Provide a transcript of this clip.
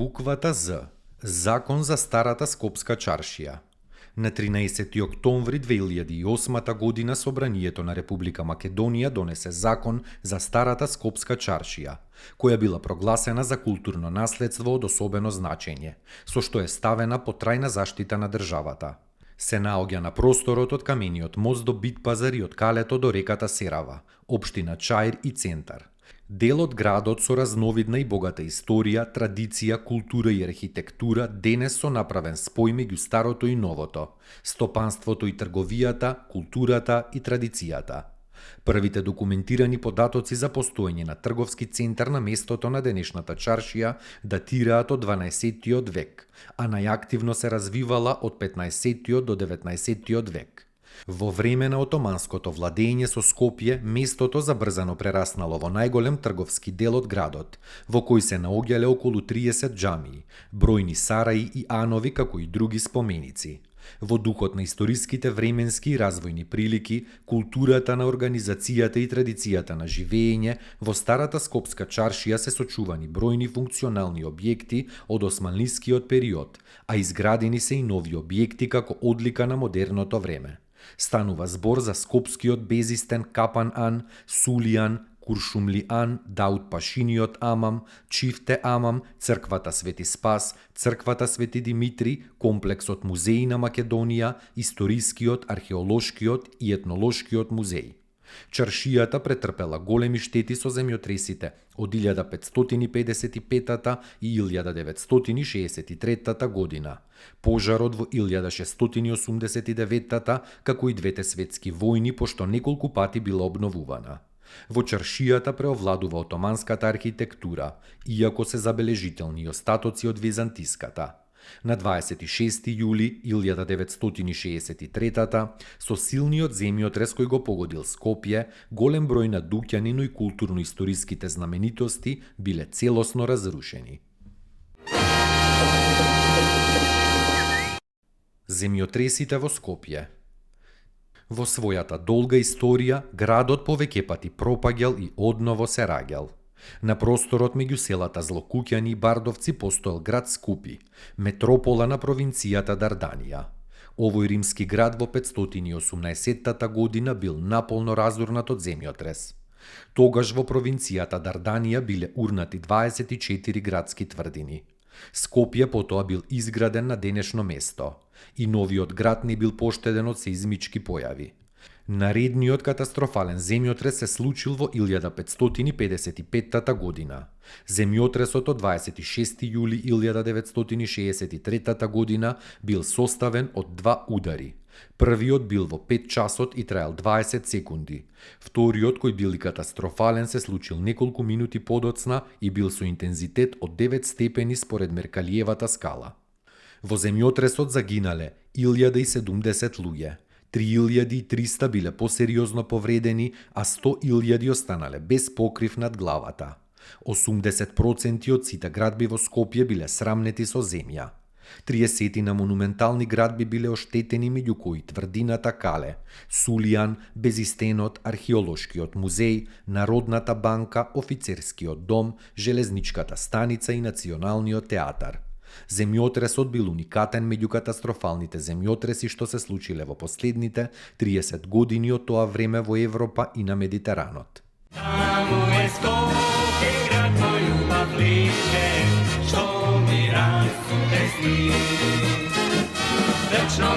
Буквата З. Закон за старата Скопска чаршија. На 13 октомври 2008 година Собранието на Република Македонија донесе закон за старата Скопска чаршија, која била прогласена за културно наследство од особено значење, со што е ставена под трајна заштита на државата. Се наоѓа на просторот од камениот мост до Битпазар и од Калето до реката Серава, општина Чаир и Центар. Дел од градот со разновидна и богата историја, традиција, култура и архитектура денес со направен спој меѓу старото и новото, стопанството и трговијата, културата и традицијата. Првите документирани податоци за постоење на трговски центар на местото на денешната чаршија датираат од 12 век, а најактивно се развивала од 15 до 19 век. Во време на отоманското владење со Скопје, местото забрзано прераснало во најголем трговски дел од градот, во кој се наоѓале околу 30 џамии, бројни сараи и анови како и други споменици. Во духот на историските временски и развојни прилики, културата на организацијата и традицијата на живење, во старата Скопска чаршија се сочувани бројни функционални објекти од османлискиот период, а изградени се и нови објекти како одлика на модерното време. Станува збор за скопскиот безистен Капан Ан, Сулијан, Куршумли Ан, Даут Пашиниот Амам, Чифте Амам, црквата Свети Спас, црквата Свети Димитри, комплексот музеи на Македонија, историскиот, археолошкиот и етнолошкиот музеи. Чаршијата претрпела големи штети со земјотресите од 1555 и 1963 година, пожарот во 1689 како и двете светски војни, пошто неколку пати била обновувана. Во чаршијата преовладува отоманската архитектура, иако се забележителни остатоци од византиската. На 26 јули 1963 со силниот земјотрес кој го погодил Скопје, голем број на дуќани, но и културно-историските знаменитости биле целосно разрушени. Земјотресите во Скопје. Во својата долга историја, градот повеќе пати пропаѓал и одново се раѓал. На просторот меѓу селата Злокуќани и Бардовци постоел град Скупи, метропола на провинцијата Дарданија. Овој римски град во 518 година бил наполно разурнат од земјотрес. Тогаш во провинцијата Дарданија биле урнати 24 градски тврдини. Скопје потоа бил изграден на денешно место и новиот град не бил поштеден од сеизмички појави. Наредниот катастрофален земјотрес се случил во 1555 година. Земјотресот од 26 јули 1963 година бил составен од два удари. Првиот бил во 5 часот и траел 20 секунди. Вториот, кој бил и катастрофален, се случил неколку минути подоцна и бил со интензитет од 9 степени според Меркалиевата скала. Во земјотресот загинале 1070 луѓе. 3300 биле посериозно повредени, а 100.000 останале без покрив над главата. 80% од сите градби во Скопје биле срамнети со земја. 30 на монументални градби биле оштетени, меѓу кои тврдината Кале, Сулијан, Безистенот, археолошкиот музеј, Народната банка, офицерскиот дом, железничката станица и националниот театар. Земјотресот бил уникатен меѓу катастрофалните земјотреси што се случиле во последните 30 години од тоа време во Европа и на Медитеранот. Таму е Скопје, град мој љубав лише, што ми расте сни. Вечно